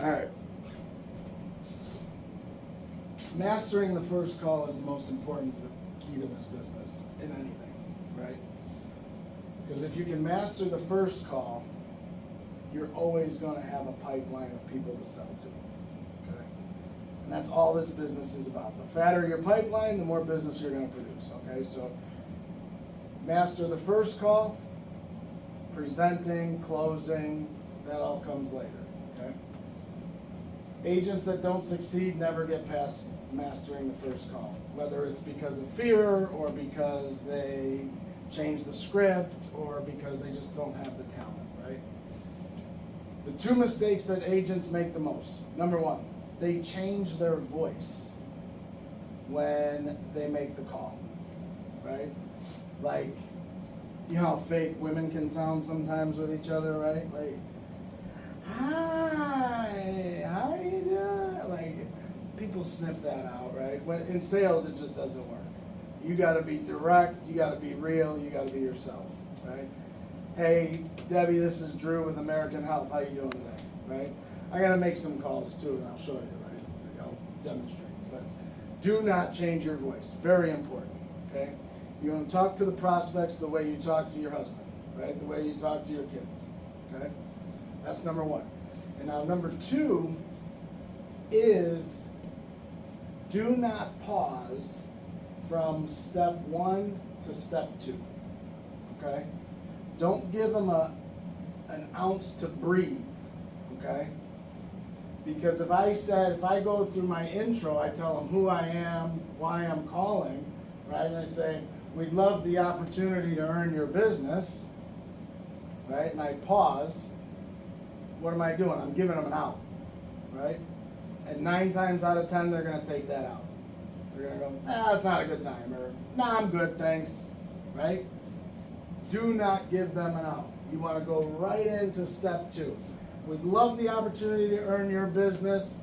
All right. Mastering the first call is the most important key to this business in anything, right? Because if you can master the first call, you're always going to have a pipeline of people to sell to, okay? And that's all this business is about. The fatter your pipeline, the more business you're going to produce, okay? So master the first call, presenting, closing, that all comes later, okay? Agents that don't succeed never get past mastering the first call, whether it's because of fear or because they change the script or because they just don't have the talent, right? The two mistakes that agents make the most. Number one, they change their voice when they make the call, right? Like, you know how fake women can sound sometimes with each other, right? Like, hi, how you doing? Like, people sniff that out, right? When in sales, it just doesn't work. You got to be direct, you got to be real, you got to be yourself, right? Hey, Debbie, this is Drew with American Health. How you doing today, right? I got to make some calls too, and I'll show you, right? I'll demonstrate. But do not change your voice. Very important, okay? You want to talk to the prospects the way you talk to your husband, right? The way you talk to your kids, okay? That's number one. And now number two is do not pause from step one to step two, okay? Don't give them an ounce to breathe, okay? Because if I go through my intro, I tell them who I am, why I'm calling, right? And I say, we'd love the opportunity to earn your business, right? And I pause. What am I doing? I'm giving them an out, right? And 9 times out of 10, they're going to take that out. They're going to go, it's not a good time, or nah, I'm good, thanks, right? Do not give them an out. You want to go right into step two. We'd love the opportunity to earn your business.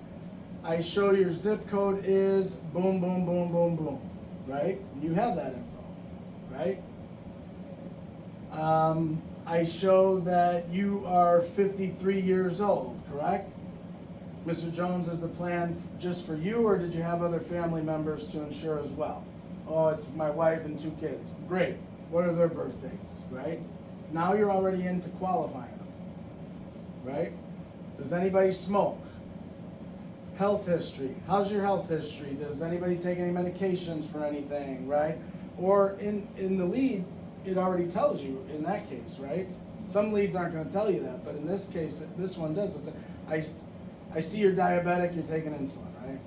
I show your zip code is boom, boom, boom, boom, boom, right? You have that info, right? I show that you are 53 years old, correct? Mr. Jones, is the plan just for you, or did you have other family members to insure as well? Oh, it's my wife and 2 kids. Great. What are their birth dates, right? Now you're already into qualifying them, right? Does anybody smoke? Health history. How's your health history? Does anybody take any medications for anything, right? Or in the lead, it already tells you in that case, right? Some leads aren't going to tell you that, but in this case, this one does. It's I see you're diabetic, you're taking insulin, right?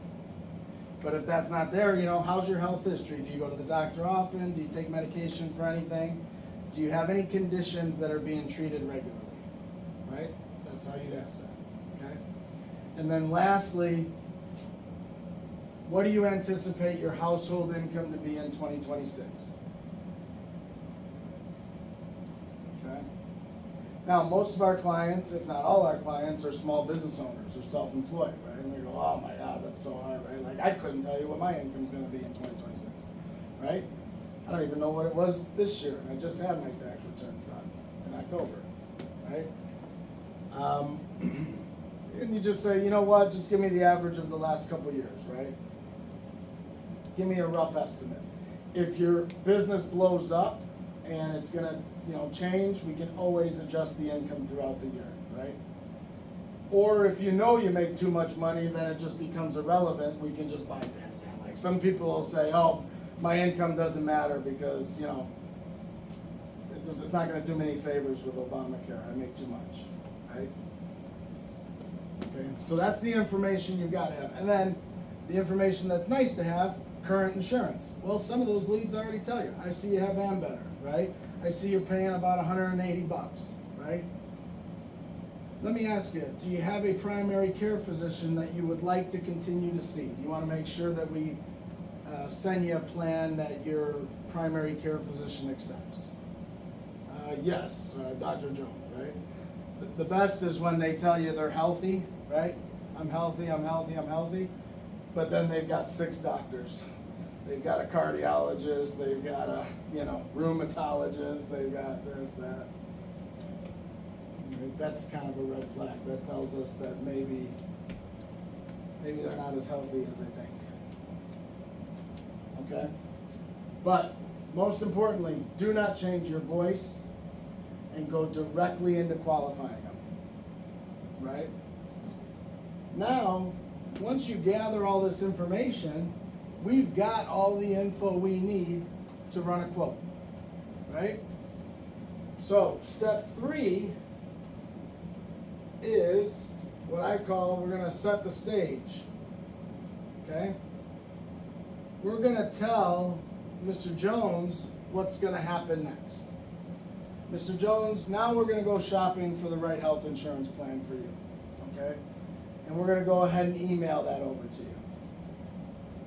But if that's not there, how's your health history? Do you go to the doctor often? Do you take medication for anything? Do you have any conditions that are being treated regularly, right? That's how you'd ask that, okay? And then lastly, what do you anticipate your household income to be in 2026? Okay. Now, most of our clients, if not all our clients, are small business owners or self-employed, right? And they go, oh my God, that's so hard, right? Like, I couldn't tell you what my income's going to be in 2026, right? I don't even know what it was this year, and I just had my tax returns done in October, right? And you just say, you know what, just give me the average of the last couple years, right? Give me a rough estimate. If your business blows up and it's going to change, we can always adjust the income throughout the year, right? Or if you make too much money, then it just becomes irrelevant. We can just bypass that. Like some people will say, oh, my income doesn't matter because, it's not going to do me any favors with Obamacare. I make too much, right? Okay, so that's the information you've got to have. And then the information that's nice to have, current insurance. Well, some of those leads already tell you. I see you have Ambetter, right? I see you're paying about $180, right? Let me ask you, do you have a primary care physician that you would like to continue to see? Do you want to make sure that we send you a plan that your primary care physician accepts? Yes, Dr. Jones, right? The best is when they tell you they're healthy, right? I'm healthy, I'm healthy, I'm healthy. But then they've got 6 doctors. They've got a cardiologist, they've got a, rheumatologist, they've got this, that. Right? That's kind of a red flag. That tells us that maybe they're not as healthy as they think. Okay? But most importantly, do not change your voice and go directly into qualifying them. Right? Now, once you gather all this information, we've got all the info we need to run a quote. Right? So, step 3 is what I call, we're going to set the stage. Okay? We're going to tell Mr. Jones what's going to happen next. Mr. Jones, now we're going to go shopping for the right health insurance plan for you. Okay? And we're going to go ahead and email that over to you.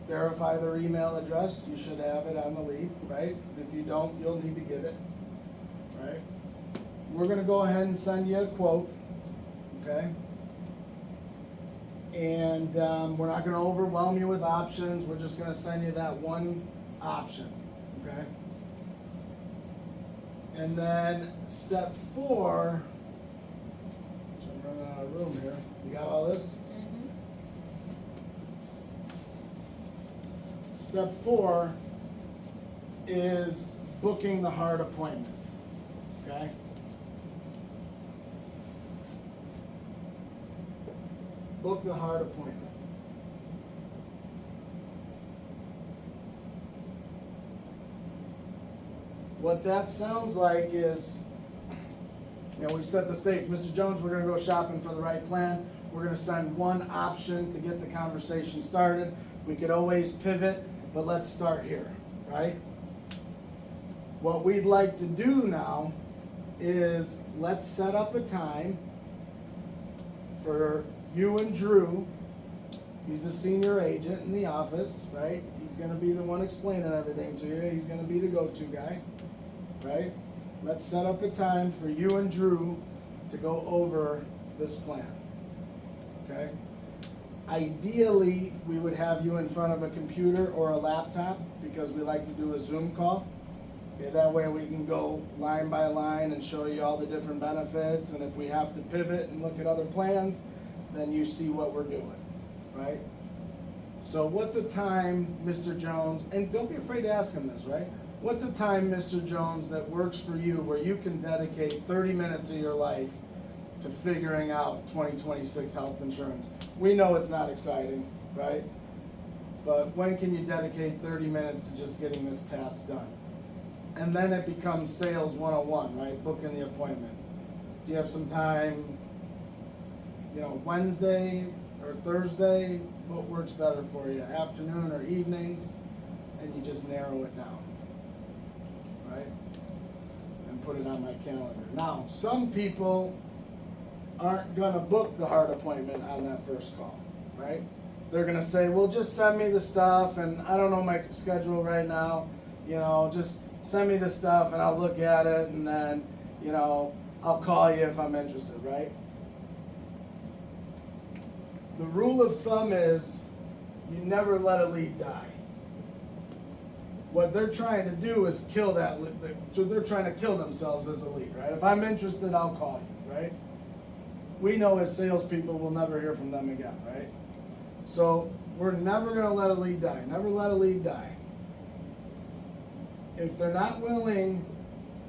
Verify their email address. You should have it on the lead, right? If you don't, you'll need to get it, right? We're going to go ahead and send you a quote, okay? And we're not going to overwhelm you with options. We're just going to send you that one option, okay? And then step 4, I'm running out of room here. You got all this? Mm-hmm. Step 4 is booking the hard appointment, okay? Book the hard appointment. What that sounds like is, we set the stage. Mr. Jones, we're going to go shopping for the right plan. We're going to send one option to get the conversation started. We could always pivot, but let's start here, right? What we'd like to do now is let's set up a time for you and Drew. He's a senior agent in the office, right? He's going to be the one explaining everything to you. He's going to be the go-to guy, right? Let's set up a time for you and Drew to go over this plan, okay? Ideally, we would have you in front of a computer or a laptop because we like to do a Zoom call. Okay, that way we can go line by line and show you all the different benefits, and if we have to pivot and look at other plans, then you see what we're doing, right? So what's a time, Mr. Jones, and don't be afraid to ask him this, right? What's a time, Mr. Jones, that works for you where you can dedicate 30 minutes of your life to figuring out 2026 health insurance? We know it's not exciting, right? But when can you dedicate 30 minutes to just getting this task done? And then it becomes sales 101, right? Booking the appointment. Do you have some time, Wednesday or Thursday? What works better for you, afternoon or evenings? And you just narrow it down, right? And put it on my calendar. Now, some people aren't gonna book the hard appointment on that first call, right? They're gonna say, well, just send me the stuff, and I don't know my schedule right now, just send me the stuff and I'll look at it, and then, I'll call you if I'm interested, right? The rule of thumb is you never let a lead die. What they're trying to do is kill that, so they're trying to kill themselves as a lead, right? If I'm interested, I'll call you, right? We know as salespeople we'll never hear from them again, right? So we're never gonna let a lead die, never let a lead die. If they're not willing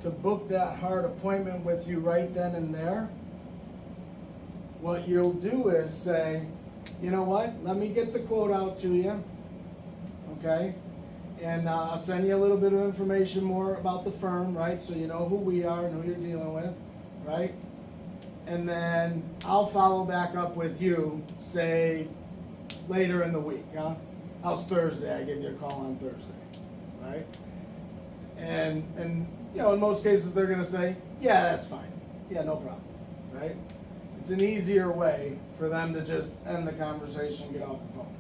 to book that hard appointment with you right then and there, what you'll do is say, you know what, let me get the quote out to you, okay? And I'll send you a little bit of information more about the firm, right? So you know who we are and who you're dealing with, right? And then I'll follow back up with you, say, later in the week, huh? How's Thursday? I give you a call on Thursday, right? And in most cases they're gonna say, yeah, that's fine. Yeah, no problem, right? It's an easier way for them to just end the conversation, get off the phone,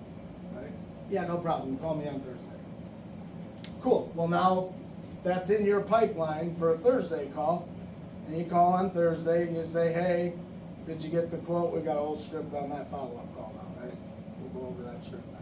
right? Yeah, no problem, call me on Thursday. Cool, well now that's in your pipeline for a Thursday call, and you call on Thursday and you say, hey, did you get the quote? We've got a whole script on that follow-up call now, right? We'll go over that script now.